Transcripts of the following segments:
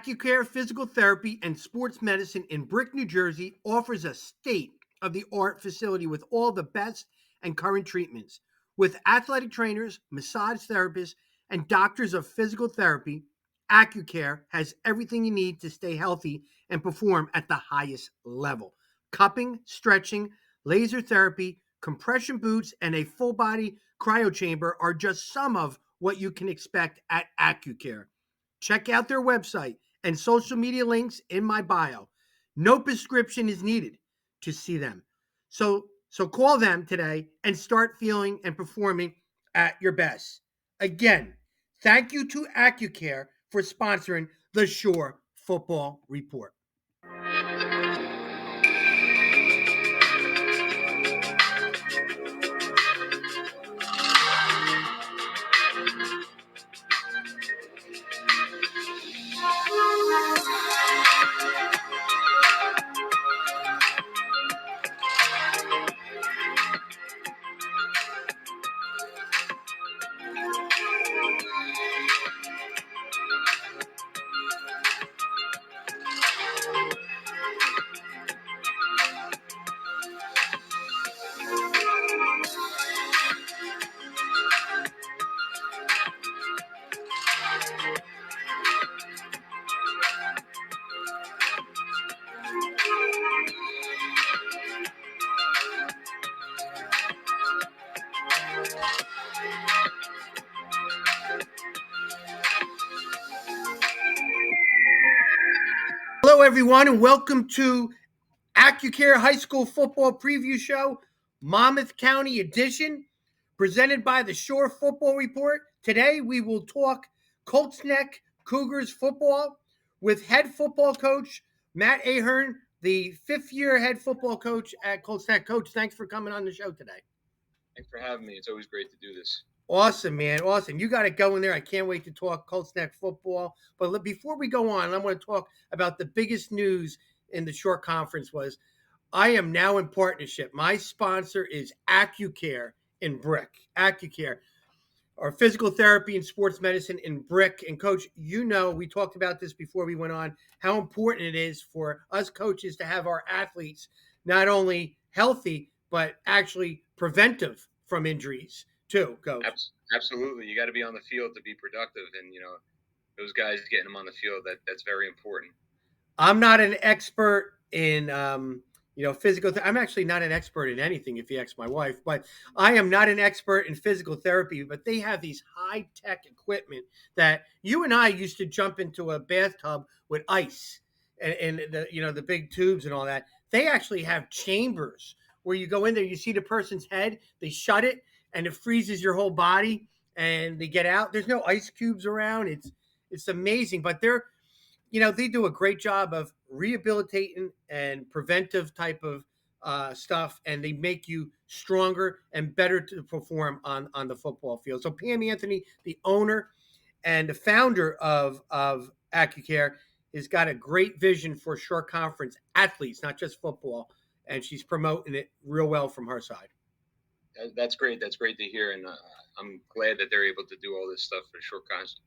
Accucare Physical Therapy and Sports Medicine in Brick, New Jersey offers a state-of-the-art facility with all the best and current treatments. With athletic trainers, massage therapists, and doctors of physical therapy, Accucare has everything you need to stay healthy and perform at the highest level. Cupping, stretching, laser therapy, compression boots, and a full-body cryo chamber are just some of what you can expect at Accucare. Check out their website and social media links in my bio. No prescription is needed to see them. So call them today and start feeling and performing at your best. Again, thank you to Accucare for sponsoring the Shore Football Report. Hello, everyone, and welcome to Accucare High School Football Preview Show, Monmouth County Edition, presented by the Shore Football Report. Today, we will talk Colts Neck Cougars football with head football coach Matt Ahern, the fifth-year head football coach at Colts Neck. Coach, thanks for coming on the show today. Thanks for having me. It's always great to do this. Awesome, man. Awesome. You got it going there. I can't wait to talk Colts Neck football. But before we go on, I want to talk about the biggest news in the short conference was I am now in partnership. My sponsor is Accucare in Brick. Accucare, our physical therapy and sports medicine in Brick. And Coach, you know, we talked about this before we went on, how important it is for us coaches to have our athletes not only healthy, but actually preventive from injuries too, Coach. Absolutely. You got to be on the field to be productive. And, those guys getting them on the field, that's very important. I'm not an expert in, physical. I'm actually not an expert in anything, if you ask my wife. But I am not an expert in physical therapy. But they have these high tech equipment that you and I used to jump into a bathtub with ice and the big tubes and all that. They actually have chambers where you go in there, you see the person's head, they shut it, and it freezes your whole body, and they get out. There's no ice cubes around. It's amazing, but they do a great job of rehabilitating and preventive type of stuff, and they make you stronger and better to perform on the football field. So Pam Anthony, the owner and the founder of Accucare, has got a great vision for short conference athletes, not just football, and she's promoting it real well from her side. That's great. That's great to hear, and I'm glad that they're able to do all this stuff for short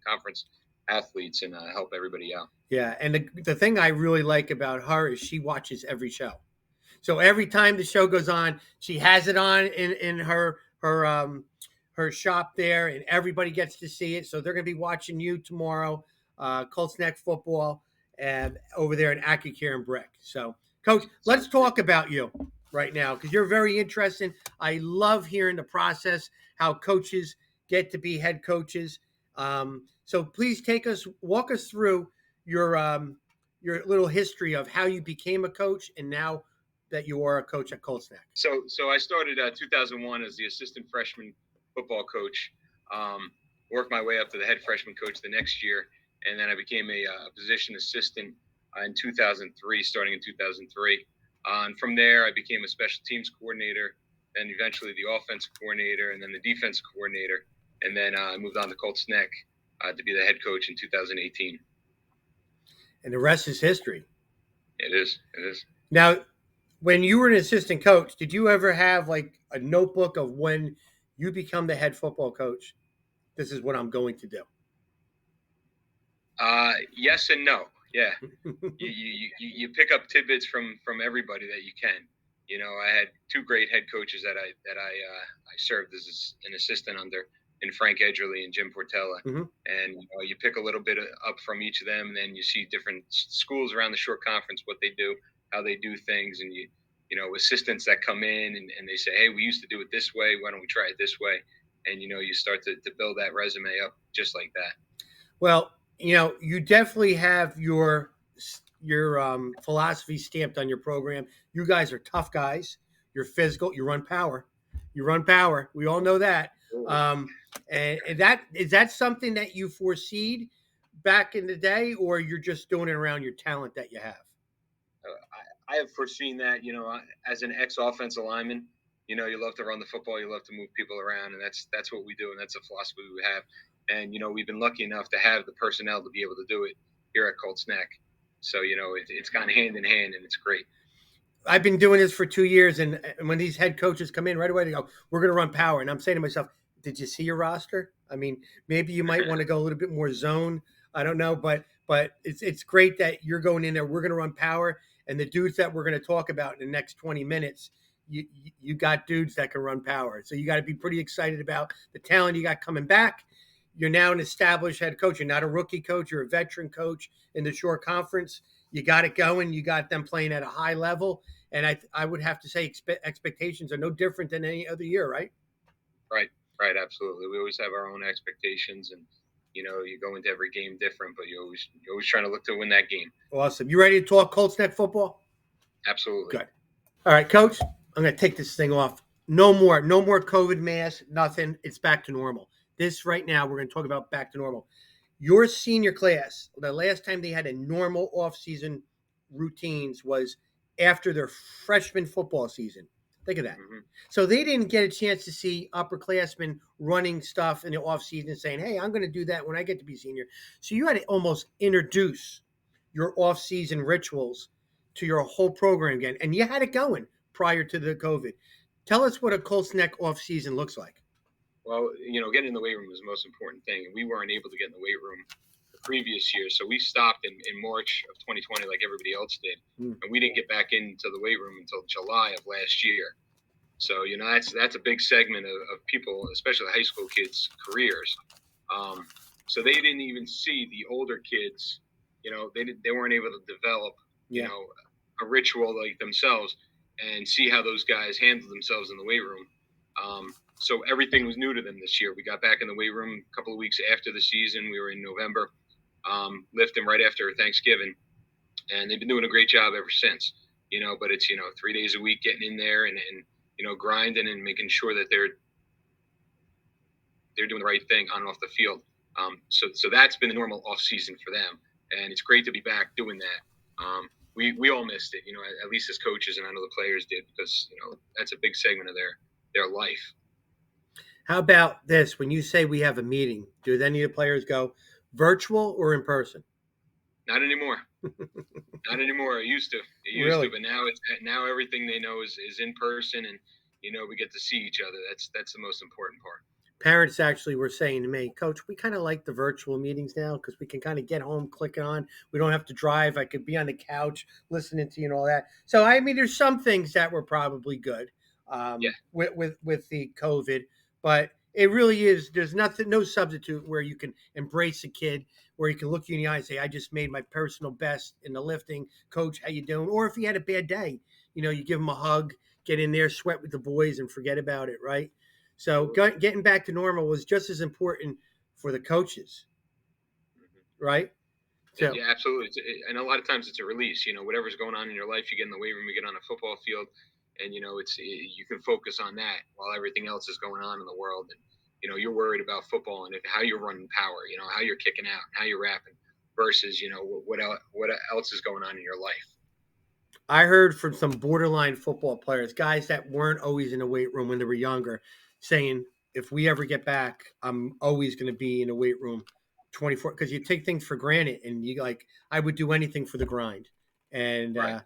conference athletes and help everybody out. Yeah, and the thing I really like about her is she watches every show. So every time the show goes on, she has it on in her shop there, and everybody gets to see it. So they're going to be watching you tomorrow, Colts Neck football, and over there in Accucare and Brick. So, Coach, let's talk about you right now because you're very interesting. I love hearing the process, how coaches get to be head coaches. So please walk us through your little history of how you became a coach and now that you are a coach at Colts Neck. So I started 2001 as the assistant freshman football coach, worked my way up to the head freshman coach the next year, and then I became a position assistant in 2003, starting in 2003. And from there, I became a special teams coordinator, and eventually the offensive coordinator, and then the defensive coordinator. And then I moved on to Colts Neck to be the head coach in 2018. And the rest is history. It is. Now, when you were an assistant coach, did you ever have like a notebook of when you become the head football coach? This is what I'm going to do. Yes and no. Yeah, you pick up tidbits from everybody that you can. I had two great head coaches that I served as an assistant under, in Frank Edgerly and Jim Portella, Mhm. and you pick a little bit up from each of them, and then you see different schools around the short conference, what they do, how they do things, and assistants that come in and they say, hey, we used to do it this way, why don't we try it this way, and you start to build that resume up just like that. Well, you definitely have your philosophy stamped on your program. You guys are tough guys. You're physical. You run power. You run power. We all know that. Absolutely. And that is that something that you foreseed back in the day, or you're just doing it around your talent that you have? I have foreseen that, as an ex offensive lineman, you love to run the football, you love to move people around, and that's what we do, and that's a philosophy we have. And we've been lucky enough to have the personnel to be able to do it here at Colts Neck. So it's gone hand in hand, and it's great. I've been doing this for 2 years, and when these head coaches come in right away, they go, "We're going to run power," and I'm saying to myself, "Did you see your roster? I mean, maybe you might want to go a little bit more zone. I don't know, but it's great that you're going in there. We're going to run power, and the dudes that we're going to talk about in the next 20 minutes, you got dudes that can run power. So you got to be pretty excited about the talent you got coming back. You're now an established head coach. You're not a rookie coach. You're a veteran coach in the short conference. You got it going. You got them playing at a high level, and I would have to say expectations are no different than any other year, right? Right, right, absolutely. We always have our own expectations, and you go into every game different, but you're always trying to look to win that game. Awesome. You ready to talk Colts Neck football? Absolutely. Good. All right, Coach. I'm going to take this thing off. No more COVID mask. Nothing. It's back to normal. This right now, we're going to talk about back to normal. Your senior class, the last time they had a normal off-season routines was after their freshman football season. Think of that. Hmm. So they didn't get a chance to see upperclassmen running stuff in the off-season saying, hey, I'm going to do that when I get to be senior. So you had to almost introduce your off-season rituals to your whole program again. And you had it going prior to the COVID. Tell us what a Colts Neck off-season looks like. Well, getting in the weight room was the most important thing, and we weren't able to get in the weight room the previous year, so we stopped in March of 2020, like everybody else did, Mm. and we didn't get back into the weight room until July of last year. So that's a big segment of people, especially high school kids' careers. So they didn't even see the older kids. They weren't able to develop you Yeah. know a ritual like themselves and see how those guys handle themselves in the weight room. So everything was new to them this year. We got back in the weight room a couple of weeks after the season. We were in November, lifting right after Thanksgiving, and they've been doing a great job ever since. But it's 3 days a week getting in there and grinding and making sure that they're doing the right thing on and off the field. So that's been the normal off season for them, and it's great to be back doing that. We all missed it, at least as coaches, and I know the players did because that's a big segment of their life. How about this? When you say we have a meeting, do any of the players go virtual or in person? Not anymore. Not anymore. It used to, Really? but now everything they know is in person, and we get to see each other. That's the most important part. Parents actually were saying to me, Coach, we kind of like the virtual meetings now because we can kind of get home, click it on. We don't have to drive. I could be on the couch listening to you and all that. So I mean, there's some things that were probably good Yeah, with the COVID, but it really is. There's nothing, no substitute where you can embrace a kid, where you can look you in the eye and say, "I just made my personal best in the lifting, Coach. How you doing?" Or if he had a bad day, you give him a hug, get in there, sweat with the boys, and forget about it, right? So absolutely. getting back to normal was just as important for the coaches, Mhm. right? So Yeah, absolutely. And a lot of times it's a release. Whatever's going on in your life, you get in the weight room, you get on a football field, and you can focus on that while everything else is going on in the world. And you're worried about football and how you're running power, how you're kicking out, how you're rapping, versus what else is going on in your life. I heard from some borderline football players, guys that weren't always in the weight room when they were younger, saying, if we ever get back, I'm always going to be in the weight room 24 because you take things for granted and you like, I would do anything for the grind. And, Right.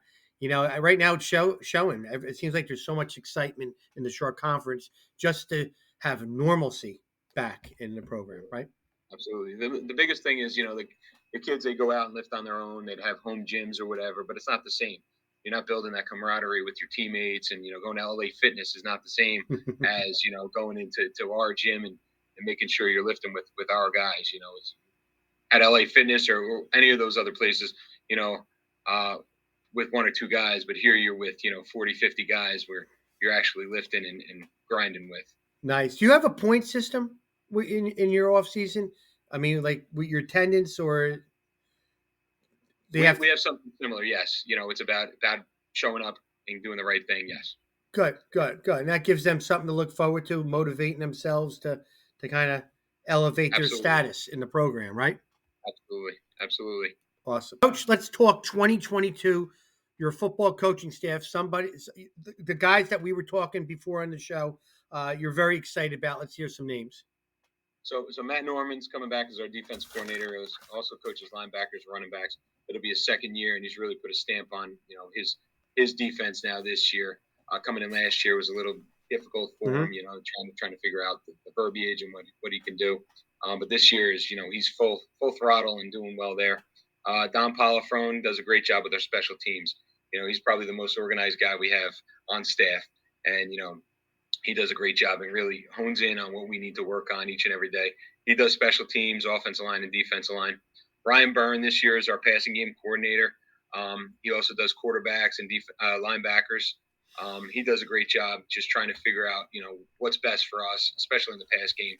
right now it's showing. It seems like there's so much excitement in the short conference just to have normalcy back in the program, right? Absolutely. The biggest thing is, the the kids, they go out and lift on their own. They'd have home gyms or whatever, but it's not the same. You're not building that camaraderie with your teammates, and going to LA Fitness is not the same as going into our gym and making sure you're lifting with our guys. It's at LA Fitness or any of those other places. You know, uh, with one or two guys, but here you're with 40, 50 guys where you're actually lifting and grinding with. Nice. Do you have a point system in your off season? I mean, like with your attendance, or they We have we have something similar. Yes, it's about showing up and doing the right thing. Yes, good, good, good. And that gives them something to look forward to, motivating themselves to kind of elevate their absolutely, status in the program, right? absolutely, absolutely. Awesome. Coach, let's talk 2022, your football coaching staff, the guys that we were talking before on the show, you're very excited about. Let's hear some names. So Matt Norman's coming back as our defense coordinator. He also coaches linebackers, running backs. It'll be his second year, and he's really put a stamp on his defense now this year. Coming in last year was a little difficult for him, Mm-hmm. trying to figure out the verbiage and what he can do. But this year is he's full throttle and doing well there. Don Polifrone does a great job with our special teams. He's probably the most organized guy we have on staff, and he does a great job and really hones in on what we need to work on each and every day. He does special teams, offensive line, and defensive line. Ryan Byrne this year is our passing game coordinator. He also does quarterbacks and linebackers. He does a great job just trying to figure out, what's best for us, especially in the pass game.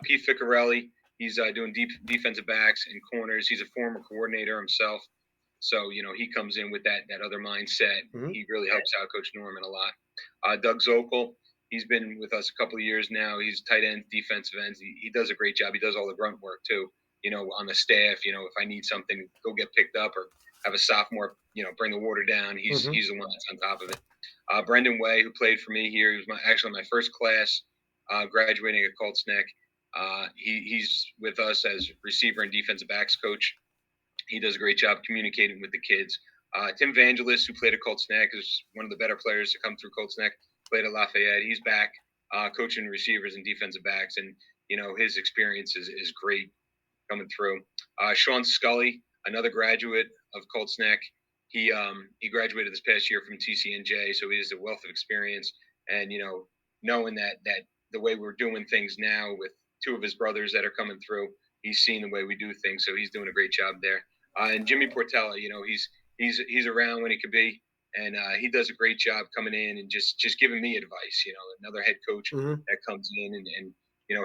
Pete Ficcarelli, he's doing defensive backs and corners. He's a former coordinator himself. So, he comes in with that other mindset. Mm-hmm. He really helps out Coach Norman a lot. Doug Zokel, he's been with us a couple of years now. He's tight end, defensive ends. He does a great job. He does all the grunt work too. On the staff. If I need something, go get picked up, or have a sophomore, bring the water down. He's Mm-hmm. he's the one that's on top of it. Brendan Way, who played for me here, he was actually my first class, graduating at Colts Neck. He's with us as receiver and defensive backs coach. He does a great job communicating with the kids. Tim Vangelis, who played at Colts Neck, is one of the better players to come through Colts Neck. Played at Lafayette. He's back coaching receivers and defensive backs, and his experience is great coming through. Sean Scully, another graduate of Colts Neck. He graduated this past year from TCNJ, so he has a wealth of experience. And knowing that the way we're doing things now with two of his brothers that are coming through, he's seen the way we do things, so he's doing a great job there. And Jimmy Portella, he's around when he could be, and he does a great job coming in and just giving me advice. Another head coach Mm-hmm. that comes in and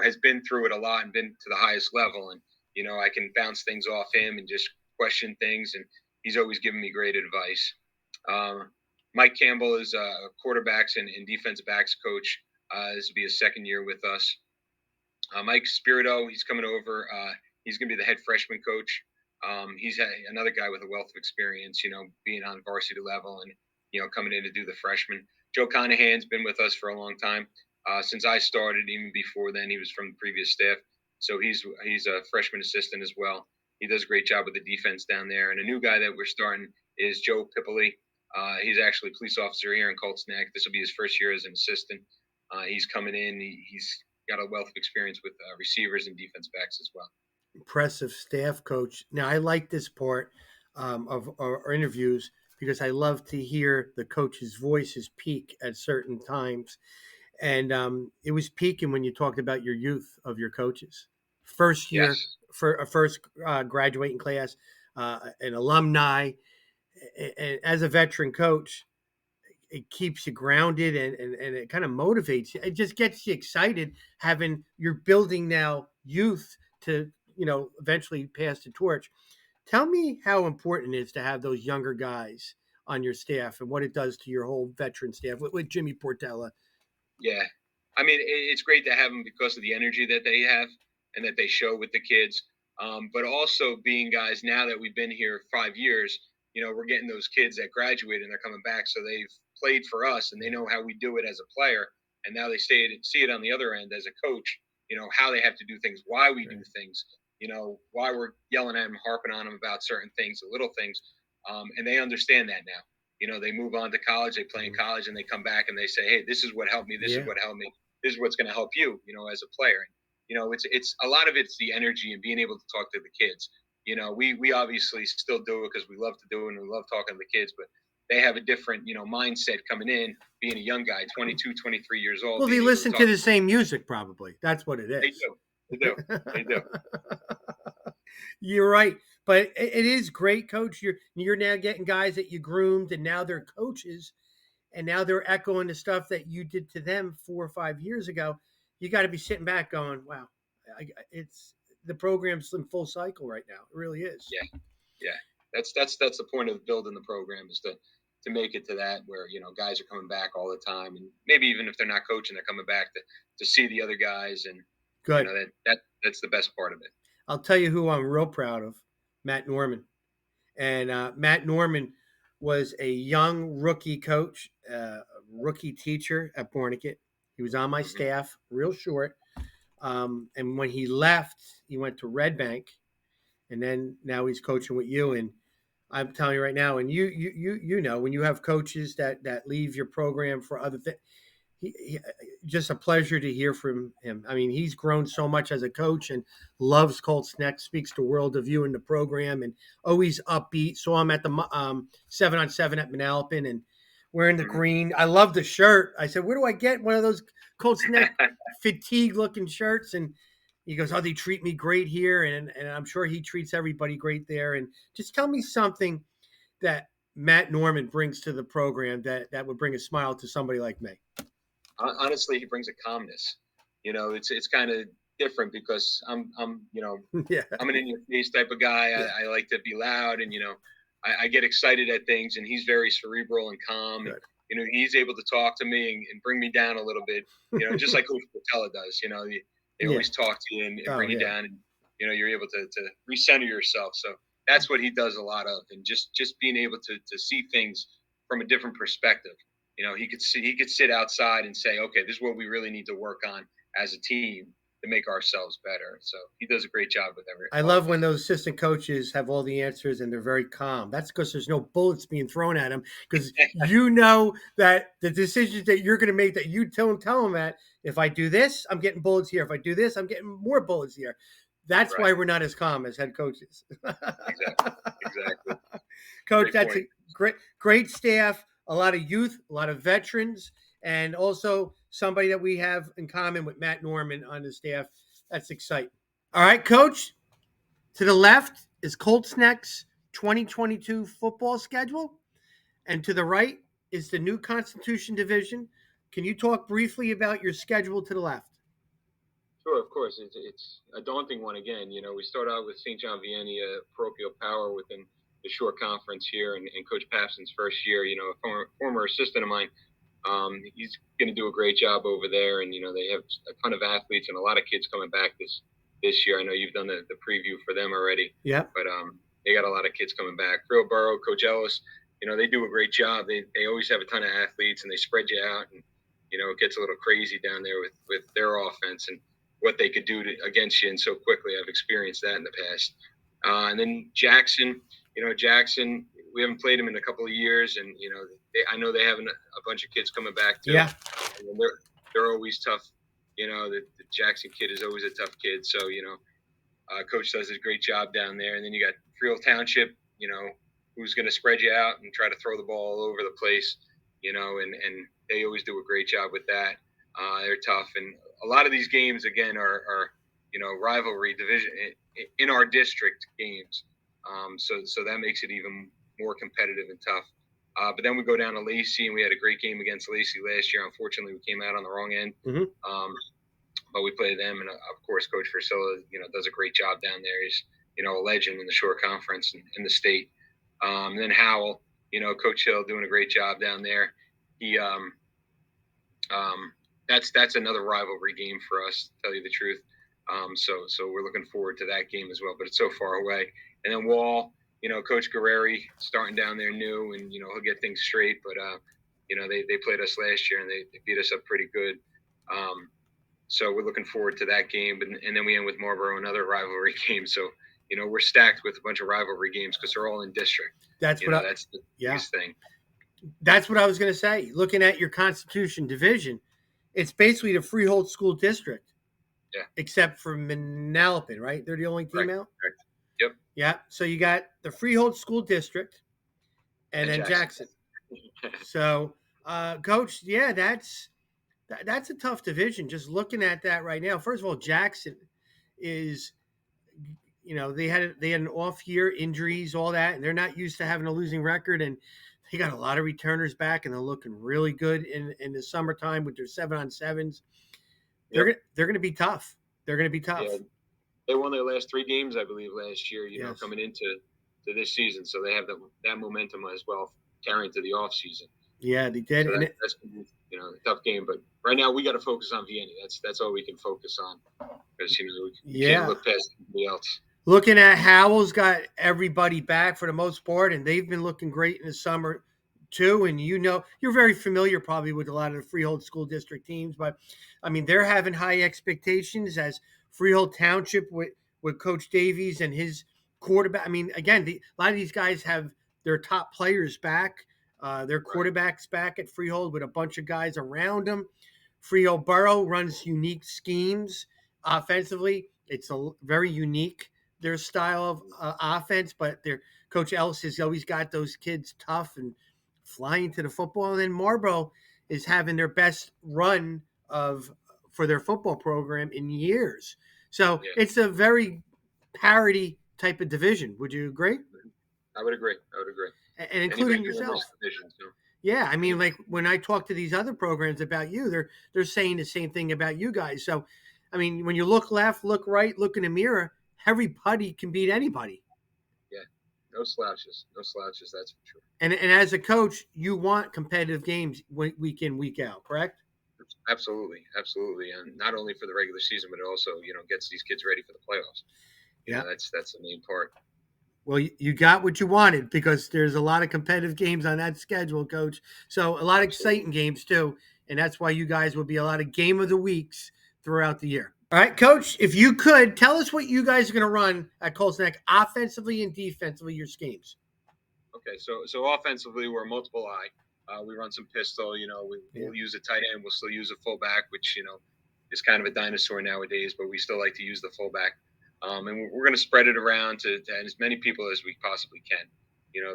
has been through it a lot and been to the highest level, and I can bounce things off him and just question things, and he's always giving me great advice. Mike Campbell is a quarterbacks and defensive backs coach. This will be his second year with us. Mike Spirito, he's coming over. He's going to be the head freshman coach. He's another guy with a wealth of experience, being on varsity level and, coming in to do the freshman. Joe Conahan's been with us for a long time. Since I started, even before then, he was from the previous staff. So he's a freshman assistant as well. He does a great job with the defense down there. And a new guy that we're starting is Joe Pipoli. He's actually a police officer here in Colts Neck. This will be his first year as an assistant. He's coming in. He's got a wealth of experience with receivers and defense backs as well. Impressive staff coach. Now, I like this part of our interviews because I love to hear the coach's voices peak at certain times. And it was peaking when you talked about your youth of your coaches. First year, Yes. for a first graduating class, an alumni. And as a veteran coach, it keeps you grounded and it kind of motivates you. It just gets you excited having you're building now youth to eventually pass the torch. Tell me how important it is to have those younger guys on your staff and what it does to your whole veteran staff with Jimmy Portella. Yeah. I mean, it's great to have them because of the energy that they have and that they show with the kids. But also being guys now that we've been here 5 years, we're getting those kids that graduated and they're coming back. So they've played for us and they know how we do it as a player. And now they see it on the other end as a coach, how they have to do things, why we do things, why we're yelling at them, harping on them about certain things, the little things. And they understand that now. They move on to college, they play in college, and they come back and they say, "Hey, this is what helped me. This is Yeah. what helped me. This is what's going to help you." As a player. It's a lot of it's the energy and being able to talk to the kids. we obviously still do it because we love to do it and we love talking to the kids, but they have a different, mindset coming in, being a young guy, 22, 23 years old, Well, they being able to listen to talk. the same music, probably. That's what it They is. do. They do. They do. You're right, but it is great, Coach. You're now getting guys that you groomed, and now they're coaches, and now they're echoing the stuff that you did to them 4 or 5 years ago. You got to be sitting back going, "Wow, it's the program's in full cycle right now. It really is." Yeah. Yeah. That's the point of building the program, is to make it to that where, guys are coming back all the time, and maybe even if they're not coaching, they're coming back to see the other guys, and Good. that's the best part of it. I'll tell you who I'm real proud of, Matt Norman. And Matt Norman was a young rookie coach, rookie teacher at Bornicket. He was on my Mm-hmm. staff, real short. And when he left, he went to Red Bank, and then now he's coaching with you. And I'm telling you right now, and you know, when you have coaches that leave your program for other things, he just a pleasure to hear from him. I mean, he's grown so much as a coach and loves Colts Next, speaks the world of you in the program, and always upbeat. So I'm at the 7-on-7 at Manalapan and wearing the Mm-hmm. green. I love the shirt. I said, where do I get one of those Colts Neck fatigue looking shirts? And he goes, oh, they treat me great here. And I'm sure he treats everybody great there. And just tell me something that Matt Norman brings to the program that would bring a smile to somebody like me. Honestly, he brings a calmness. It's kind of different because Yeah. I'm an in your face type of guy. Yeah. I like to be loud, and I get excited at things, and he's very cerebral and calm. Good. And, he's able to talk to me and bring me down a little bit. Just like Coach Patella does. They always talk to you and bring you down, and you're able to recenter yourself. So that's what he does a lot of, and just being able to see things from a different perspective. He could sit outside and say, okay, this is what we really need to work on as a team to make ourselves better. So he does a great job with everything. I love when those assistant coaches have all the answers and they're very calm. That's because there's no bullets being thrown at them, because you know that the decisions that you're going to make, that you don't tell them that if I do this, I'm getting bullets here. If I do this, I'm getting more bullets here. That's right. Why we're not as calm as head coaches. Exactly. Coach, that's a great staff, a lot of youth, a lot of veterans, and also somebody that we have in common with Matt Norman on the staff. That's exciting. All right, Coach. To the left is Colts Next 2022 football schedule, and to the right is the new Constitution Division. Can you talk briefly about your schedule to the left? Sure, of course. It's a daunting one again. We start out with St. John Vianney, a parochial power within the Shore Conference here, and Coach Papson's first year. A former assistant of mine. He's going to do a great job over there, and they have a ton of athletes and a lot of kids coming back this year. I know you've done the preview for them already. Yeah. But they got a lot of kids coming back. Real Burrow, Coach Ellis, they do a great job. They always have a ton of athletes, and they spread you out, and it gets a little crazy down there with their offense and what they could do against you and so quickly. I've experienced that in the past. And then Jackson, Jackson, we haven't played him in a couple of years, and I know they have a bunch of kids coming back too. Yeah, and they're always tough. The Jackson kid is always a tough kid. So Coach does a great job down there. And then you got Freehold Township, who's going to spread you out and try to throw the ball all over the place. And they always do a great job with that. They're tough, and a lot of these games again are rivalry division in our district games. So that makes it even more competitive and tough. But then we go down to Lacey, and we had a great game against Lacey last year. Unfortunately, we came out on the wrong end. Mm-hmm. But we played them, and of course, Coach Versilla, does a great job down there. He's, a legend in the Shore Conference and in the state. And then Howell, Coach Hill doing a great job down there. He, that's another rivalry game for us, to tell you the truth. So we're looking forward to that game as well, but it's so far away. And then Wall, Coach Guerreri starting down there new, and he'll get things straight. But they played us last year, and they beat us up pretty good. So we're looking forward to that game. And then we end with Marlboro, another rivalry game. So we're stacked with a bunch of rivalry games because they're all in district. That's the biggest thing. That's what I was going to say. Looking at your Constitution Division, it's basically the Freehold School District. Yeah. Except for Manalapan, right? They're the only team out? Correct. Yep. Yeah. So you got the Freehold School District and And then Jackson. Jackson. So, Coach, yeah, that's a tough division. Just looking at that right now. First of all, Jackson is, they had an off year, injuries, all that, and they're not used to having a losing record, and they got a lot of returners back, and they're looking really good in the summertime with their 7-on-7s. Yep. They're gonna be tough. They're gonna be Yeah. tough. They won their last 3 games, I believe, last year. Yes. Coming into this season, so they have that momentum as well carrying to the off season. Yeah, they did, So and that's gonna be, a tough game. But right now we got to focus on Vienna. That's all we can focus on because we can't yeah. look past anybody else. Looking at Howell's got everybody back for the most part, and they've been looking great in the summer too. And you're very familiar probably with a lot of the Freehold School District teams, but I mean they're having high expectations as Freehold Township with Coach Davies and his quarterback. I mean, again, a lot of these guys have their top players back, their Right. quarterbacks back at Freehold with a bunch of guys around them. Freehold Borough runs unique schemes offensively. It's very unique their style of offense, but their coach Ellis has always got those kids tough and flying to the football. And then Marlboro is having their best run of for their football program in years. So Yeah. it's a very parity type of division. Would you agree? I would agree. And including Anybody can win yourself. this division. So. Yeah, I mean, like when I talk to these other programs about you, they're saying the same thing about you guys. So, I mean, when you look left, look right, look in the mirror, everybody can beat anybody. Yeah. No slouches. No slouches. That's for sure. And as a coach, you want competitive games week in, week out, correct? Absolutely, and not only for the regular season, but it also gets these kids ready for the playoffs. Yeah. That's the main part. Well, you got what you wanted because there's a lot of competitive games on that schedule, Coach. So a lot of exciting games too, and that's why you guys will be a lot of game of the weeks throughout the year. All right, Coach, if you could tell us what you guys are going to run at Colts Neck offensively and defensively, your schemes. Okay, so offensively, we're multiple eye. We run some pistol. We'll use a tight end. We'll still use a fullback, which is kind of a dinosaur nowadays, but we still like to use the fullback. And we're going to spread it around to as many people as we possibly can.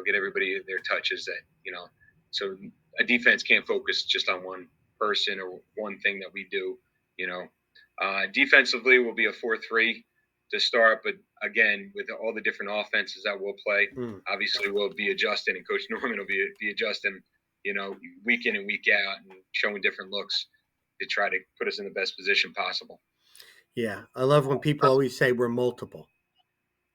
Get everybody their touches. So a defense can't focus just on one person or one thing that we do. Defensively, will be a 4-3 to start, but again, with all the different offenses that we'll play, obviously we'll be adjusting, and Coach Norman will be adjusting, week in and week out, and showing different looks to try to put us in the best position possible. Yeah, I love when people always say we're multiple.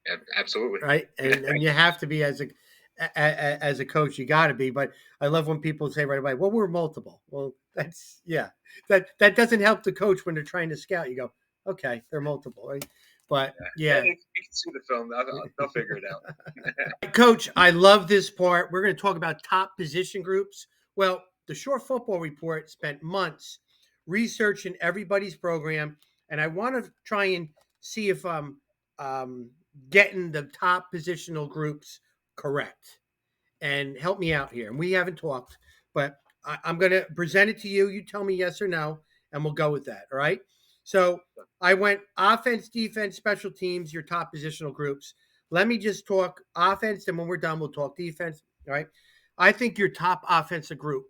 Yeah, absolutely. Right, and you have to be as a coach, you got to be. But I love when people say right away, "Well, we're multiple." Well, that doesn't help the coach when they're trying to scout. You go, "Okay, they're multiple," right? But yeah, you can see the film; they'll figure it out. Coach, I love this part. We're going to talk about top position groups. Well, the Shore Football Report spent months researching everybody's program, and I want to try and see if I'm getting the top positional groups correct. And help me out here. And we haven't talked, but I'm going to present it to you. You tell me yes or no, and we'll go with that. All right. So I went offense, defense, special teams, your top positional groups. Let me just talk offense, and when we're done, we'll talk defense. All right. I think your top offensive group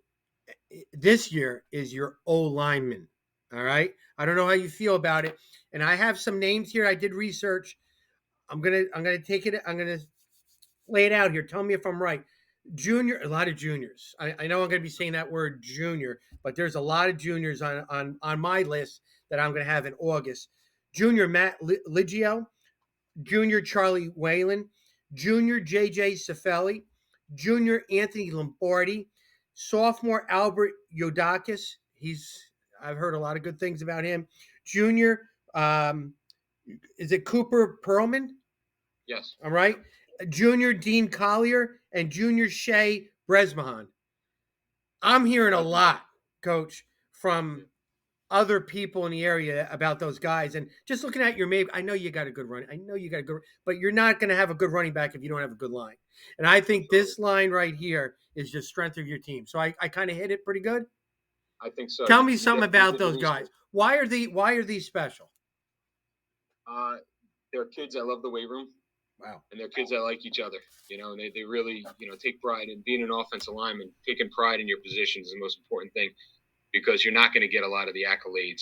this year is your O lineman. All right. I don't know how you feel about it. And I have some names here. I did research. I'm gonna take it. I'm gonna lay it out here. Tell me if I'm right. Junior, a lot of juniors. I know I'm going to be saying that word junior, but there's a lot of juniors on my list that I'm going to have in August. Junior Matt Liggio, Junior Charlie Whalen, Junior JJ Cifelli, Junior Anthony Lombardi, Sophomore Albert Yodakis. I've heard a lot of good things about him. Junior, is it Cooper Perlman? Yes. All right. Junior Dean Collier and Junior Shea Bresmahan. I'm hearing a lot, Coach, from other people in the area about those guys. And just looking at your maybe, I know you got a good run. I know you got a good, but you're not going to have a good running back if you don't have a good line. And I think this line right here is the strength of your team. So I kind of hit it pretty good. I think so. Tell me something about those guys. Why are these special? They're kids. I love the weight room. Wow. and they're kids that like each other, and they really, take pride in being an offensive lineman. Taking pride in your position is the most important thing because you're not going to get a lot of the accolades.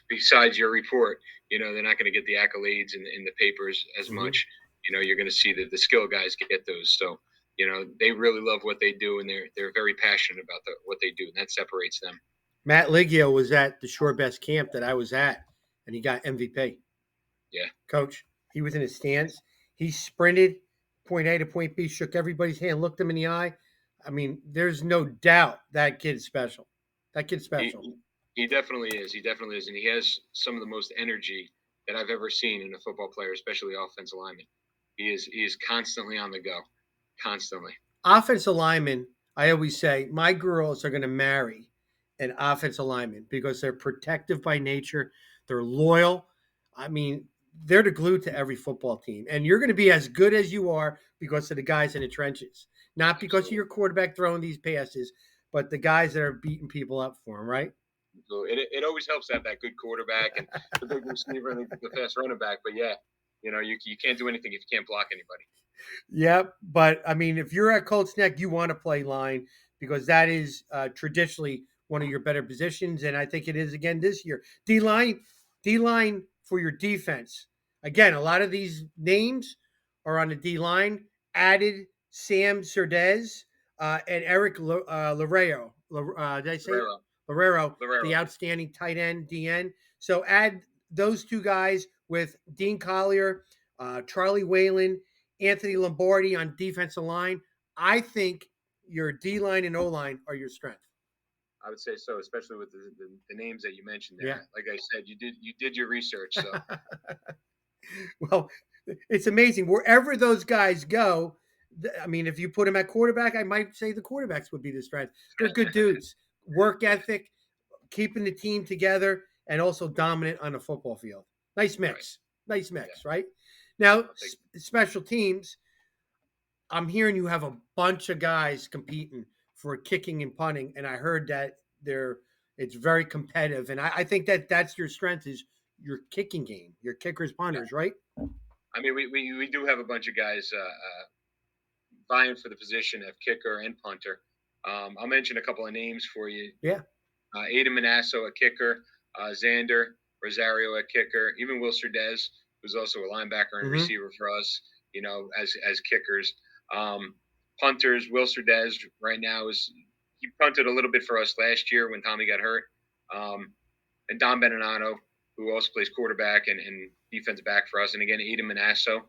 Besides your report, they're not going to get the accolades in the papers as Hmm. much. You're going to see that the skill guys get those. So, they really love what they do, and they're very passionate about what they do, and that separates them. Matt Liggio was at the Shore Best camp that I was at, and he got MVP. Yeah, Coach, he was in his stands. He sprinted point A to point B, shook everybody's hand, looked them in the eye. I mean, there's no doubt that kid's special. That kid's special. he definitely is. He definitely is, and he has some of the most energy that I've ever seen in a football player, especially offensive lineman. He is constantly on the go, constantly. Offensive linemen, I always say, my girls are going to marry an offensive lineman because they're protective by nature. They're loyal. I mean, they're the glue to every football team. And you're going to be as good as you are because of the guys in the trenches, not because of Absolutely. your quarterback throwing these passes, but the guys that are beating people up for them, right? So it always helps to have that good quarterback and the big receiver and the fast running back. But yeah, you can't do anything if you can't block anybody. Yep. But I mean, if you're at Colts Neck, you want to play line because that is traditionally one of your better positions, and I think it is again this year. D line for your defense. Again, a lot of these names are on the D line. Added Sam Serdez and Eric Larrero. Did I say it? Guerrero, Larrero, the Guerrero. outstanding tight end DN. So add those two guys with Dean Collier, Charlie Whalen, Anthony Lombardi on defensive line. I think your D line and O line are your strength. I would say so, especially with the names that you mentioned Yeah. there. Like I said, you did your research. So Well, it's amazing. Wherever those guys go, I mean, if you put them at quarterback, I might say the quarterbacks would be the strength. They're good dudes. Work yeah, ethic, keeping the team together, and also dominant on the football field. Nice right. mix. Nice Yeah, mix, right? Now, I'll take. special teams, I'm hearing you have a bunch of guys competing for kicking and punting, and I heard that it's very competitive, and I think that that's your strength is your kicking game, your kickers, Yeah. punters, right? I mean, we do have a bunch of guys vying for the position of kicker and punter. I'll mention a couple of names for you. Yeah. Aiden Manasso, a kicker, Xander Rosario, a kicker, even Will Surdez, who's also a linebacker and Mm-hmm. receiver for us, as kickers. Um, Punters, Will Surdez right now he punted a little bit for us last year when Tommy got hurt. Um, and Don Beninano, who also plays quarterback and defensive back for us. And again, Aiden Manasso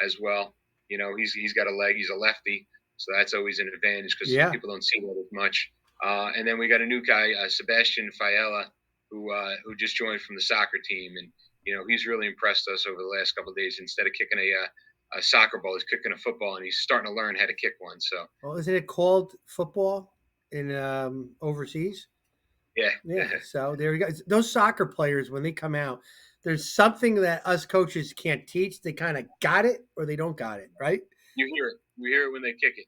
as well. He's got a leg. He's a lefty, so that's always an advantage because Yeah. people don't see that as much. And then we got a new guy, Sebastian Fiella, who just joined from the soccer team, and he's really impressed us over the last couple of days. Instead of kicking a soccer ball, he's kicking a football, and he's starting to learn how to kick one. So Well, isn't it called football in overseas? yeah, Yeah. So there you go. Those soccer players, when they come out, there's something that us coaches can't teach. They kind of got it or they don't got it, right? you hear it. You hear it when they kick it.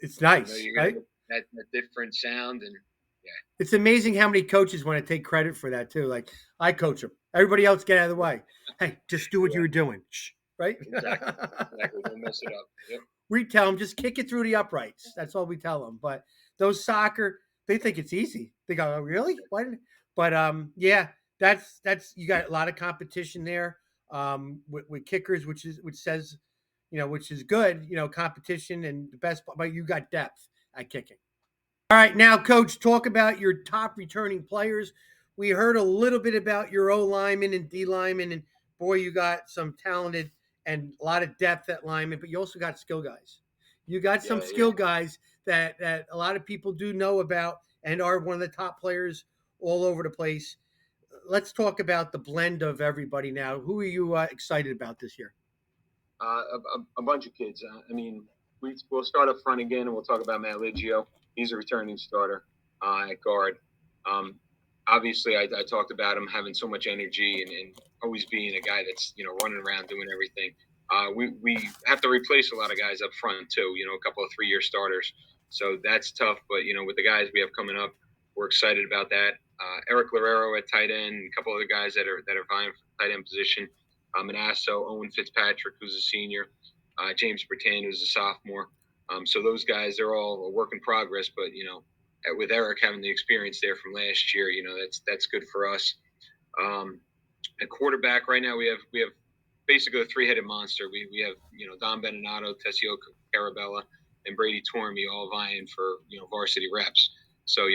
It's nice, You're gonna right? get that different sound, and yeah, It's amazing how many coaches want to take credit for that too. Like I coach them. Everybody else get out of the way. Hey, just do what you yeah, were doing. Shh, right? exactly, exactly. Don't mess it up. Yep. We tell them just kick it through the uprights. That's all we tell them. But those soccer, they think it's easy. They go, oh, really? Why didn't? But yeah, that's you got a lot of competition there with kickers, which says, which is good. Competition and the best, but you got depth at kicking. All right, now, Coach, talk about your top returning players. We heard a little bit about your O lineman and D lineman, and boy, you got some talented and a lot of depth at lineman, but you also got skill guys. You got some Yeah, yeah. skill guys that a lot of people do know about and are one of the top players all over the place. Let's talk about the blend of everybody now. Who are you excited about this year? A bunch of kids. I mean, we'll start up front again, and we'll talk about Matt Liggio. He's a returning starter at guard. Um, Obviously, I talked about him having so much energy and always being a guy that's running around doing everything. We have to replace a lot of guys up front too. A couple of 3-year starters, so that's tough. But with the guys we have coming up, we're excited about that. Eric Larrero at tight end, a couple other guys that are vying for the tight end position. Manasso, Owen Fitzpatrick, who's a senior, James Bertan, who's a sophomore. So those guys, they're all a work in progress. But with Eric having the experience there from last year, that's good for us. At quarterback right now, we have basically a three-headed monster. We have Don Benenato, Tessio Carabella, and Brady Tormey all vying for varsity reps. So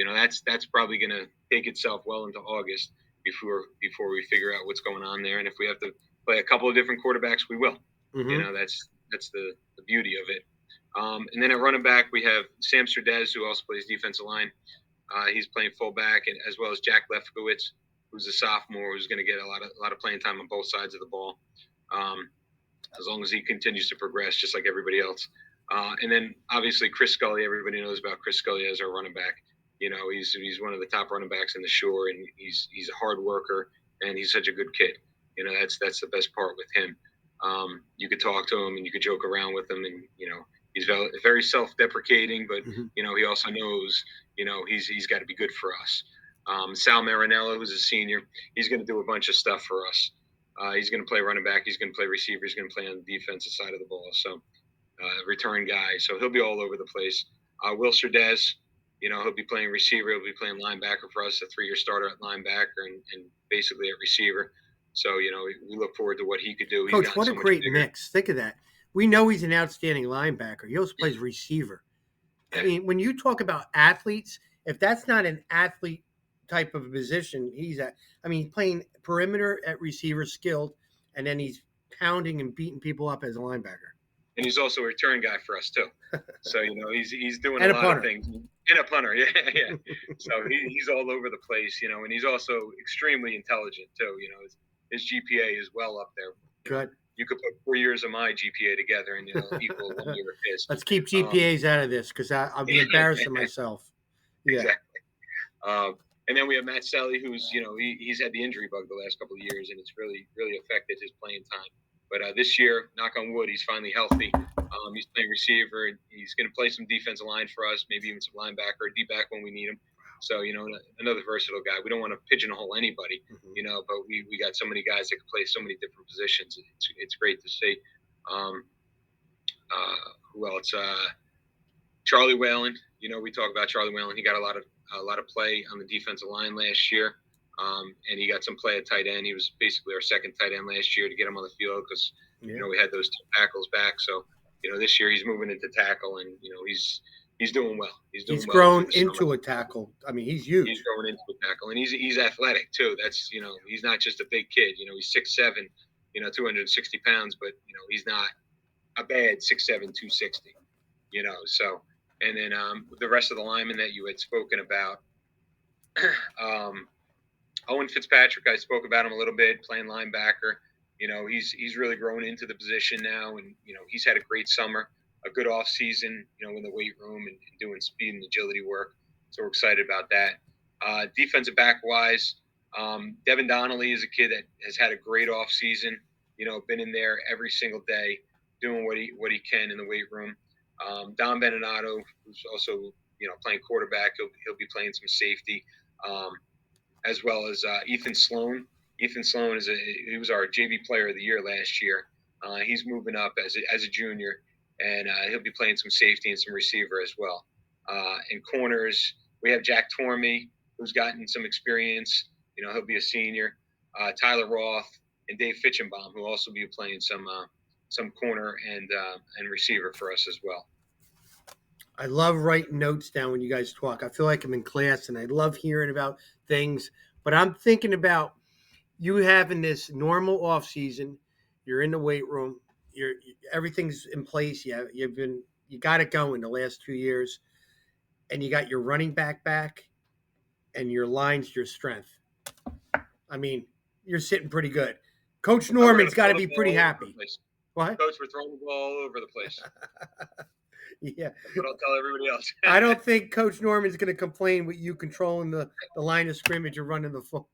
that's probably going to take itself well into August before we figure out what's going on there. And if we have to play a couple of different quarterbacks, we will. Mm-hmm. That's the beauty of it. And then at running back, we have Sam Surdez, who also plays defensive line. He's playing fullback, and as well as Jack Lefkowitz, who's a sophomore, who's going to get a lot of playing time on both sides of the ball, as long as he continues to progress, just like everybody else. And then obviously Chris Scully, everybody knows about Chris Scully as our running back. He's one of the top running backs in the shore, and he's a hard worker, and he's such a good kid. That's the best part with him. You could talk to him and you could joke around with him, and he's very self-deprecating, but Mm-hmm. he also knows he's got to be good for us. Sal Marinello, who's a senior, he's going to do a bunch of stuff for us. He's going to play running back. He's going to play receiver. He's going to play on the defensive side of the ball. So return guy. So he'll be all over the place. Will Surdez, he'll be playing receiver. He'll be playing linebacker for us, a 3-year starter at linebacker and basically at receiver. So, we look forward to what he could do. Coach, what a great mix. Think of that. We know he's an outstanding linebacker. He also plays receiver. I mean, when you talk about athletes, if that's not an athlete type of position, he's playing perimeter at receiver, skilled, and then he's pounding and beating people up as a linebacker. And he's also a return guy for us too. So he's doing a lot of things. And a punter, yeah. So he's all over the place, and he's also extremely intelligent too. His GPA is well up there. Good. You could put 4 years of my GPA together and equal 1 year of his. Let's keep GPAs out of this because I'll be embarrassing myself. Yeah. Exactly. And then we have Matt Selly, who's he's had the injury bug the last couple of years, and it's really affected his playing time. But this year, knock on wood, he's finally healthy. He's playing receiver, and he's going to play some defensive line for us, maybe even some linebacker or D-back when we need him. So, another versatile guy. We don't want to pigeonhole anybody, but we got so many guys that can play so many different positions. It's great to see. Who else? Charlie Whalen. We talk about Charlie Whalen. He got a lot of play on the defensive line last year. And he got some play at tight end. He was basically our second tight end last year to get him on the field because, we had those 2 tackles back. So, this year he's moving into tackle, and, he's doing well. He's grown into a tackle. I mean, he's huge. He's grown into a tackle, and he's athletic too. That's, he's not just a big kid. He's 6'7", 260 pounds, but, he's not a bad 6'7", 260, so. And then the rest of the linemen that you had spoken about, Owen Fitzpatrick, I spoke about him a little bit, playing linebacker. He's really grown into the position now, and he's had a great summer, a good off season, in the weight room and doing speed and agility work. So we're excited about that. Defensive back wise, Devin Donnelly is a kid that has had a great off season. Been in there every single day, doing what he can in the weight room. Don Benenato, who's also playing quarterback, he'll be playing some safety. As well as Ethan Sloan. Ethan Sloan he was our JV Player of the Year last year. He's moving up as a junior, and he'll be playing some safety and some receiver as well. In corners, we have Jack Tormey, who's gotten some experience. He'll be a senior. Tyler Roth and Dave Fitchenbaum, who will also be playing some corner and receiver for us as well. I love writing notes down when you guys talk. I feel like I'm in class, and I love hearing about things. But I'm thinking about you having this normal off season. You're in the weight room. Everything's in place. You got it going the last 2 years, and you got your running back, and your line's your strength. I mean, you're sitting pretty good. Coach Norman's got to be pretty happy. What? Coach, we're throwing the ball all over the place. Yeah. That's what I'll tell everybody else. I don't think Coach Norman's going to complain with you controlling the line of scrimmage and running the football.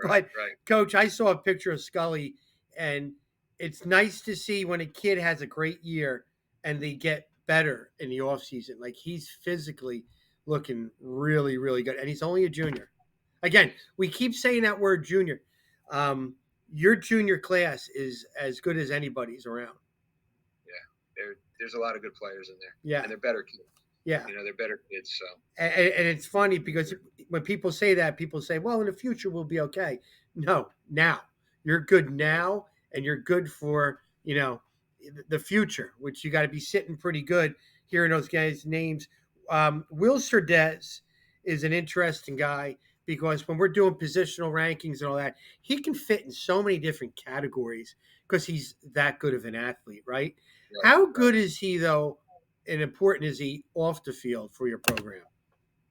Right. Coach, I saw a picture of Scully, and it's nice to see when a kid has a great year and they get better in the offseason. Like, he's physically looking really, really good, and he's only a junior. Again, we keep saying that word junior. your junior class is as good as anybody's around. Yeah, there's a lot of good players in there, Yeah, and they're better kids. yeah. They're better kids. So And it's funny because when people say that, people say, "Well, in the future we'll be okay." No, now you're good now, and you're good for the future, which you got to be sitting pretty good hearing those guys' names. Will Surdez is an interesting guy because when we're doing positional rankings and all that, he can fit in so many different categories because he's that good of an athlete, right? right, How right. good is he though, and important is he off the field for your program?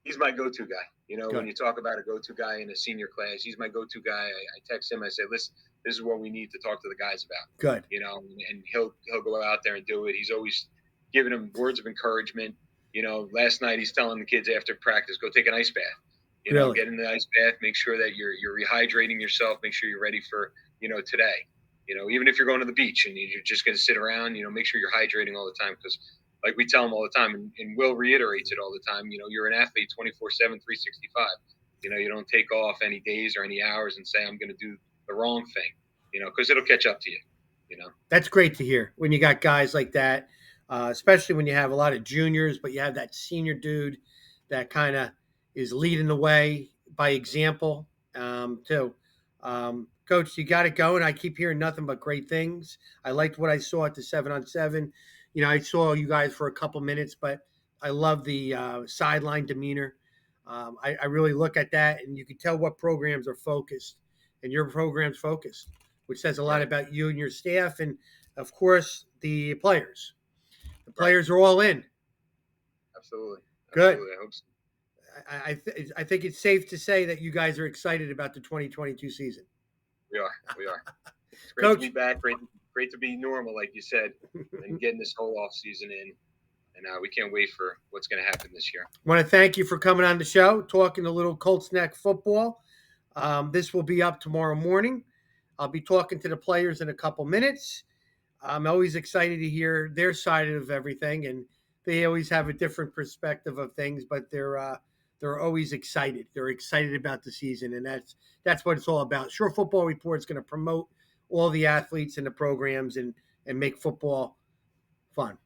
He's my go-to guy. When Good. you talk about a go-to guy in a senior class, he's my go-to guy. I text him. I say, listen, this is what we need to talk to the guys about. Good. And he'll go out there and do it. He's always giving them words of encouragement. Last night he's telling the kids after practice, go take an ice bath. Really? Get in the ice bath. Make sure that you're rehydrating yourself. Make sure you're ready for today. Even if you're going to the beach and you're just going to sit around, make sure you're hydrating all the time because like we tell him all the time, and Will reiterates it all the time, you're an athlete 24/7, 365. You don't take off any days or any hours and say, I'm going to do the wrong thing, because it'll catch up to you. That's great to hear when you got guys like that, especially when you have a lot of juniors, but you have that senior dude that kind of is leading the way by example, too. Coach, you got it going. I keep hearing nothing but great things. I liked what I saw at the 7-on-7. I saw you guys for a couple minutes, but I love the sideline demeanor. I really look at that, and you can tell what programs are focused, and your program's focused, which says a lot Right, about you and your staff, and of course the players. The right. players are all in. Absolutely. Good. Absolutely. I hope so. I think it's safe to say that you guys are excited about the 2022 season. We are. We are. It's great to be Coach, back. Great to be normal, like you said, and getting this whole off season in. And we can't wait for what's going to happen this year. want to thank you for coming on the show, talking a little Colts neck football. This will be up tomorrow morning. I'll be talking to the players in a couple minutes. I'm always excited to hear their side of everything, and they always have a different perspective of things. But they're always excited. They're excited about the season, and that's what it's all about. Sure, Football Report is going to promote all the athletes and the programs and make football fun.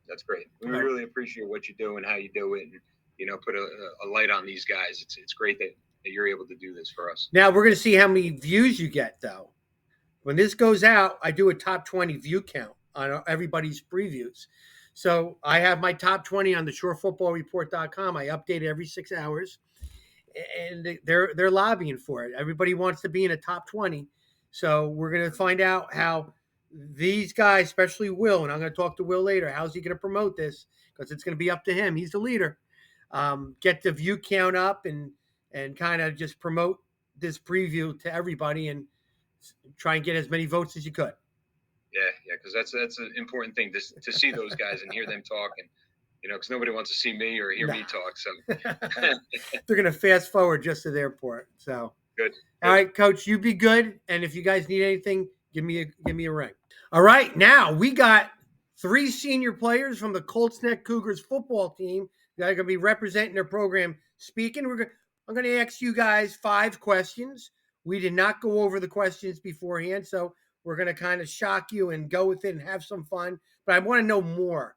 That's great. We All right. really appreciate what you do and how you do it, and put a light on these guys. It's great that you're able to do this for us. Now we're going to see how many views you get, though. When this goes out, I do a top 20 view count on everybody's previews. So I have my top 20 on the surefootballreport.com. I update it every 6 hours, and they're lobbying for it. Everybody wants to be in a top 20. So we're going to find out how these guys, especially Will, and I'm going to talk to Will later, how's he going to promote this? Because it's going to be up to him. He's the leader. Get the view count up and kind of just promote this preview to everybody and try and get as many votes as you could. Yeah, because that's an important thing to see those guys and hear them talk, and because nobody wants to see me or hear me talk. So they're going to fast forward just to their part. So good. All right, Coach, you be good, and if you guys need anything, give me a ring. All right, now we got 3 senior players from the Colts Neck Cougars football team that are going to be representing their program. Speaking, I'm going to ask you guys 5 questions. We did not go over the questions beforehand, so we're going to kind of shock you and go with it and have some fun. But I want to know more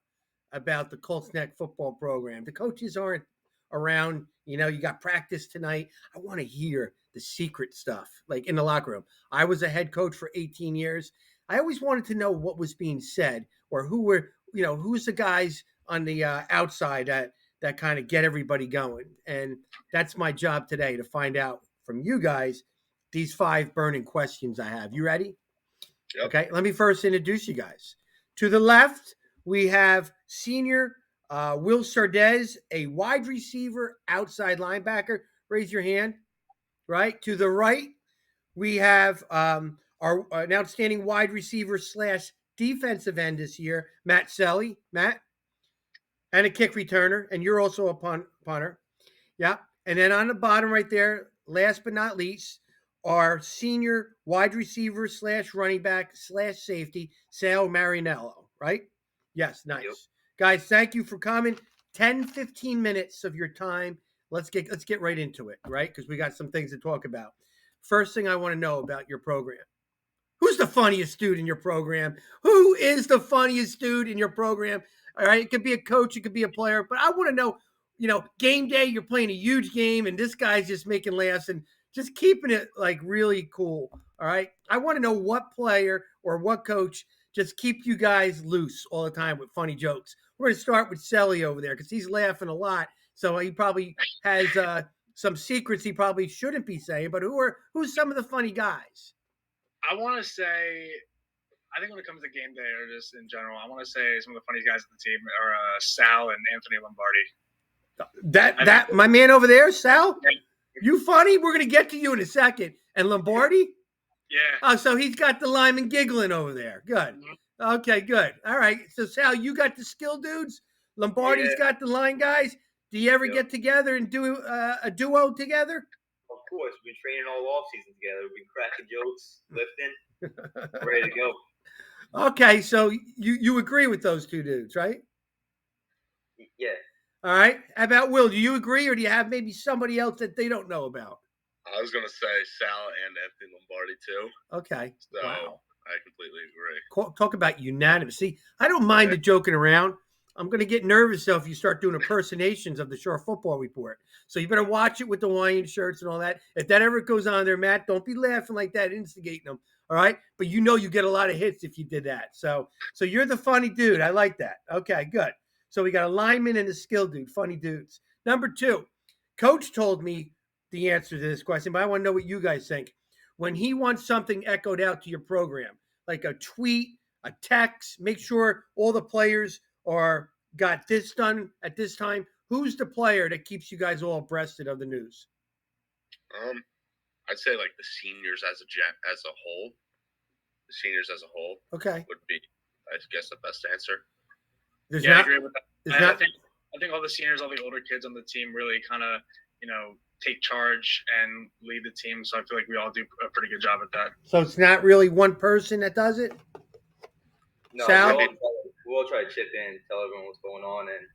about the Colts Neck football program. The coaches aren't around. You got practice tonight. I want to hear the secret stuff, like in the locker room. I was a head coach for 18 years. I always wanted to know what was being said or who's the guys on the outside that kind of get everybody going. And that's my job today, to find out from you guys these 5 burning questions I have. You ready? Yep. Okay, let me first introduce you guys. To the left, we have senior Will Surdez, a wide receiver, outside linebacker. Raise your hand. Right. To the right, we have our an outstanding wide receiver / defensive end this year, Matt Selly. Matt, and a kick returner, and you're also a punter. Yeah. And then on the bottom right there, last but not least, our senior wide receiver / running back / safety, Sal Marinello, right? Yes, nice. Yep. Guys, thank you for coming. 10, 15 minutes of your time. Let's get right into it, right? Because we got some things to talk about. First thing I want to know about your program. Who's the funniest dude in your program? Who is the funniest dude in your program? All right, it could be a coach, it could be a player, but I want to know, game day, you're playing a huge game, and this guy's just making laughs and just keeping it like really cool. All right, I want to know what player or what coach just keep you guys loose all the time with funny jokes. We're going to start with Selly over there because he's laughing a lot, so he probably has some secrets he probably shouldn't be saying. But who's some of the funny guys? I want to say, I think when it comes to game day or just in general, I want to say some of the funniest guys on the team are Sal and Anthony Lombardi. That my man over there, Sal. Yeah. You funny? We're gonna get to you in a second. And Lombardi? Yeah. Oh, so he's got the lineman giggling over there. Good. Mm-hmm. Okay, good. All right. So Sal, you got the skill dudes. Lombardi's got the line guys. Do you ever get together and do a duo together? Of course, we've been training all off season together. We've been cracking jokes, lifting, ready to go. Okay, so you agree with those two dudes, right? Yeah. All right. How about Will? Do you agree, or do you have maybe somebody else that they don't know about? I was going to say Sal and Anthony Lombardi too. Okay. So wow. I completely agree. Talk about unanimous. See, I don't mind the joking around. I'm going to get nervous though if you start doing impersonations of the Shore Football Report. So you better watch it with the Hawaiian shirts and all that. If that ever goes on there, Matt, don't be laughing like that, instigating them. All right. But you get a lot of hits if you did that. So you're the funny dude. I like that. Okay, good. So we got a lineman and a skill dude, funny dudes. Number 2, Coach told me the answer to this question, but I want to know what you guys think. When he wants something echoed out to your program, like a tweet, a text, make sure all the players are got this done at this time. Who's the player that keeps you guys all abreasted of the news? I'd say like the seniors as a whole. The seniors as a whole, okay, would be, I guess, the best answer. I agree with that. I think all the seniors, all the older kids on the team, really kind of take charge and lead the team. So I feel like we all do a pretty good job at that. So it's not really one person that does it? No, Sal? We'll all try to chip in, tell everyone what's going on, and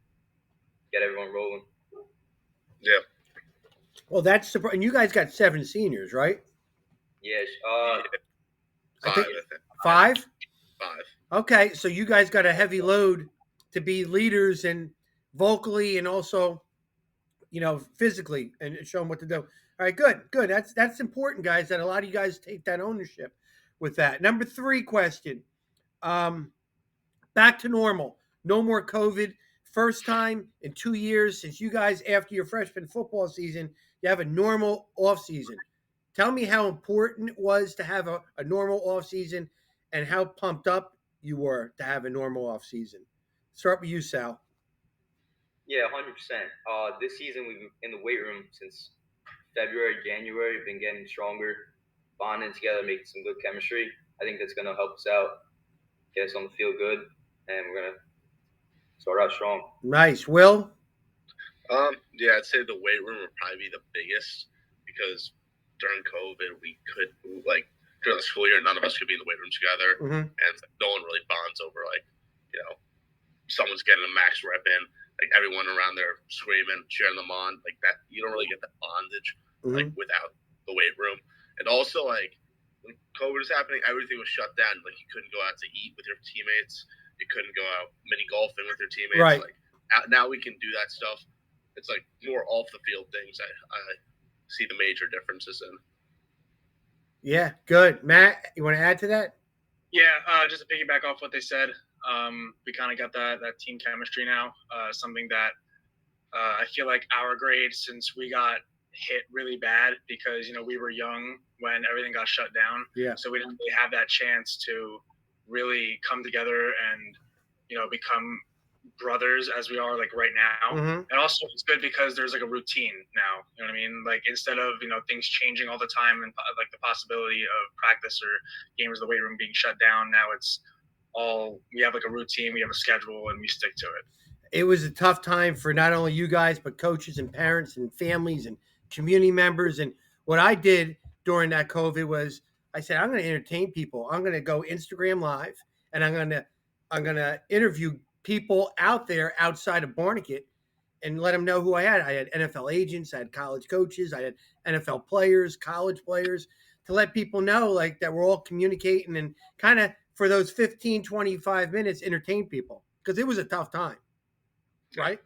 get everyone rolling. Yeah. Well, that's surprising. And you guys got 7 seniors, right? Yes. I think 5? 5? Okay, so you guys got a heavy load to be leaders and vocally and also, physically and show them what to do. All right, good. That's important, guys, that a lot of you guys take that ownership with that. Number 3 question. Back to normal. No more COVID. First time in 2 years since you guys, after your freshman football season, you have a normal off season. Tell me how important it was to have a normal off season and how pumped up you were to have a normal off season. Start with you, Sal. Yeah, 100%. This season we've been in the weight room since February, January. We've been getting stronger, bonding together, making some good chemistry. I think that's going to help us out, get us on the field good, and we're going to start out strong. Nice. Will? Yeah, I'd say the weight room would probably be the biggest because during COVID, we could, during the school year, none of us could be in the weight room together. Mm-hmm. And no one really bonds over, someone's getting a max rep in, everyone around there screaming, cheering them on, that. You don't really get that bondage, without the weight room. And also, when COVID was happening, everything was shut down. You couldn't go out to eat with your teammates. You couldn't go out mini golfing with your teammates. Right. Now we can do that stuff. It's more off the field things I see the major differences in. Yeah, good. Matt, you want to add to that? Yeah, just to piggyback off what they said, we kind of got that team chemistry now, something that I feel like our grade, since we got hit really bad because, we were young when everything got shut down. Yeah. So we didn't really have that chance to really come together and, become brothers as we are right now. Mm-hmm. And also it's good because there's a routine now, you know what I mean? Instead of, things changing all the time and the possibility of practice or games in the weight room being shut down. Now it's all, we have a routine, we have a schedule, and we stick to it. It was a tough time for not only you guys, but coaches and parents and families and community members. And what I did during that COVID was I said, I'm going to entertain people. I'm going to go Instagram Live and I'm going to interview people out there outside of Barnegat and let them know who I had. I had NFL agents, I had college coaches, I had NFL players, college players, to let people know like that we're all communicating and kind of for those 15, 25 minutes entertain people because it was a tough time, right?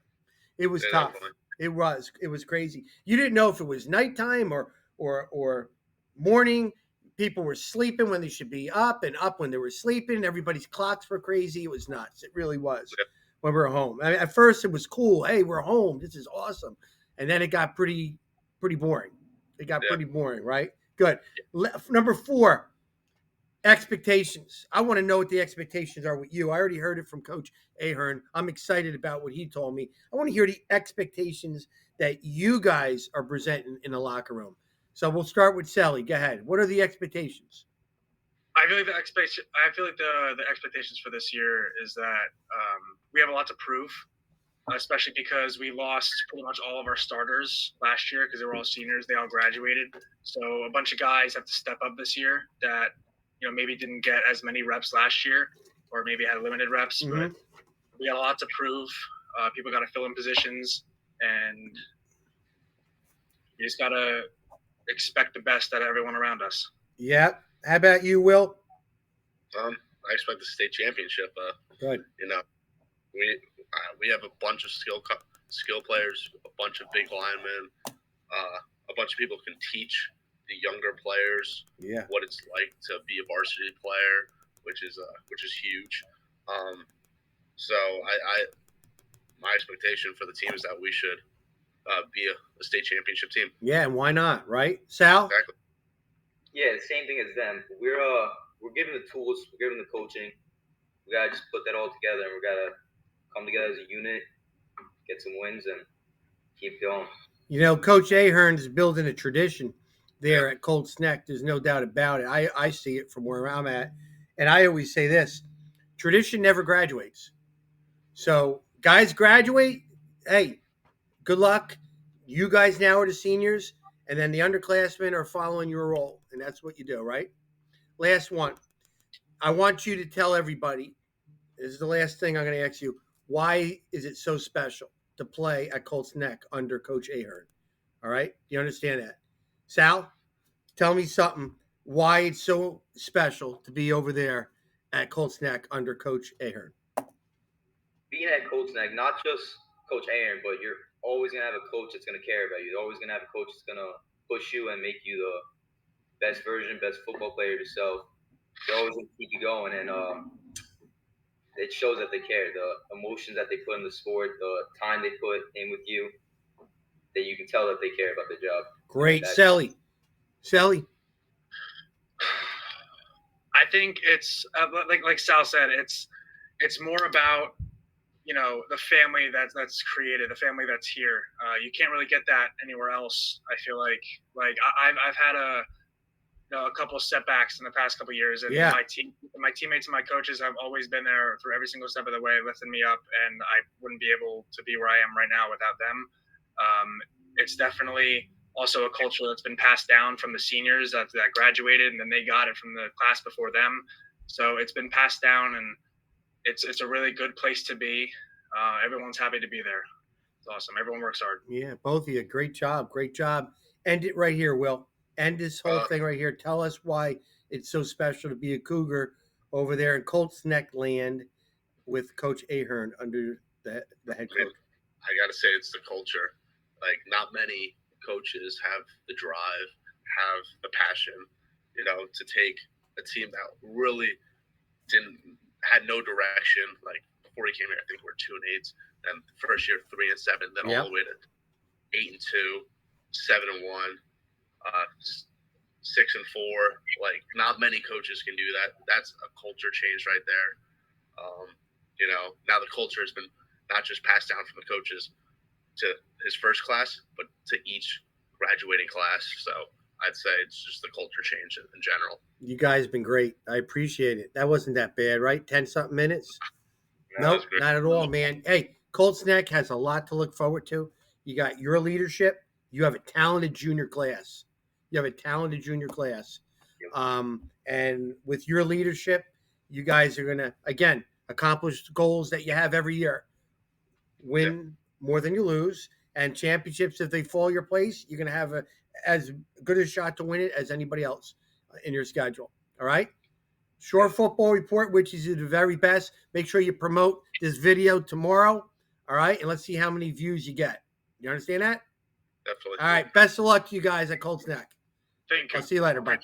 It was tough. Definitely. It was crazy. You didn't know if it was nighttime or morning. People were sleeping when they should be up and up when they were sleeping. Everybody's clocks were crazy. It was nuts. It really was. Yeah. When we were home, I mean, at first it was cool. Hey, we're home. This is awesome. And then it got pretty boring. It got pretty boring, right? Good. Number 4, expectations. I want to know what the expectations are with you. I already heard it from Coach Ahern. I'm excited about what he told me. I want to hear the expectations that you guys are presenting in the locker room. So we'll start with Sally. Go ahead. What are the expectations? I feel like the expectations for this year is that we have a lot to prove, especially because we lost pretty much all of our starters last year because they were all seniors. They all graduated, so a bunch of guys have to step up this year that maybe didn't get as many reps last year, or maybe had limited reps. But we got a lot to prove. People got to fill in positions, and you just gotta expect the best out of everyone around us. Yeah. How about you, Will? I expect the state championship. Good. We have a bunch of skill players, a bunch of big linemen, a bunch of people who can teach the younger players what it's like to be a varsity player, which is huge. So my expectation for the team is that we should be a state championship team. Yeah, and why not, right, Sal? Exactly. Yeah, the same thing as them. We're given the tools, we're given the coaching. We gotta just put that all together, and we gotta come together as a unit, get some wins, and keep going. Coach Ahern's building a tradition there at Colts Neck. There's no doubt about it. I see it from where I'm at. And I always say this, tradition never graduates. So guys graduate, hey, good luck. You guys now are the seniors, and then the underclassmen are following your role. And that's what you do, right? Last one. I want you to tell everybody, this is the last thing I'm going to ask you, why is it so special to play at Colts Neck under Coach Ahern? All right? Do you understand that? Sal, tell me something. Why it's so special to be over there at Colts Neck under Coach Ahern? Being at Colts Neck, not just Coach Ahern, but you're always going to have a coach that's going to care about you. You're always going to have a coach that's going to push you and make you the best version, best football player of yourself. They're always going to keep you going, and it shows that they care. The emotions that they put in the sport, the time they put in with you, that you can tell that they care about the job. Great. Sally. I think it's like Sal said, it's more about the family that's created, the family that's here. You can't really get that anywhere else. I feel like I've had a couple of setbacks in the past couple of years, and my teammates and my coaches have always been there through every single step of the way, lifting me up, and I wouldn't be able to be where I am right now without them. It's definitely also a culture that's been passed down from the seniors that graduated, and then they got it from the class before them. So it's been passed down, and it's a really good place to be. Everyone's happy to be there. It's awesome. Everyone works hard. Yeah, both of you. Great job. End it right here, Will. End this whole thing right here. Tell us why it's so special to be a Cougar over there in Colts Neck land with Coach Ahern under the head coach. I got to say, it's the culture. Like, not many coaches have the drive, have the passion, to take a team that really had no direction. Like, before he came here, I think we're 2-8, then first year 3-7, then all the way to 8-2, 7-1, 6-4. Like, not many coaches can do that. That's a culture change right there. Now the culture has been not just passed down from the coaches to his first class, but to each graduating class. So I'd say it's just the culture change in general. You guys have been great. I appreciate it. That wasn't that bad, right? 10-something minutes? Nope, not at all, man. Hey, Colts Neck has a lot to look forward to. You got your leadership. You have a talented junior class. And with your leadership, you guys are going to, again, accomplish the goals that you have every year. Win more than you lose. And championships, if they fall your place, you're going to have as good a shot to win it as anybody else. in your schedule. All right. Shore Football Report, which is the very best. Make sure you promote this video tomorrow. All right. And let's see how many views you get. You understand that? Definitely. All right. Best of luck to you guys at Colts Neck. Thank you. I'll see you later. Bye.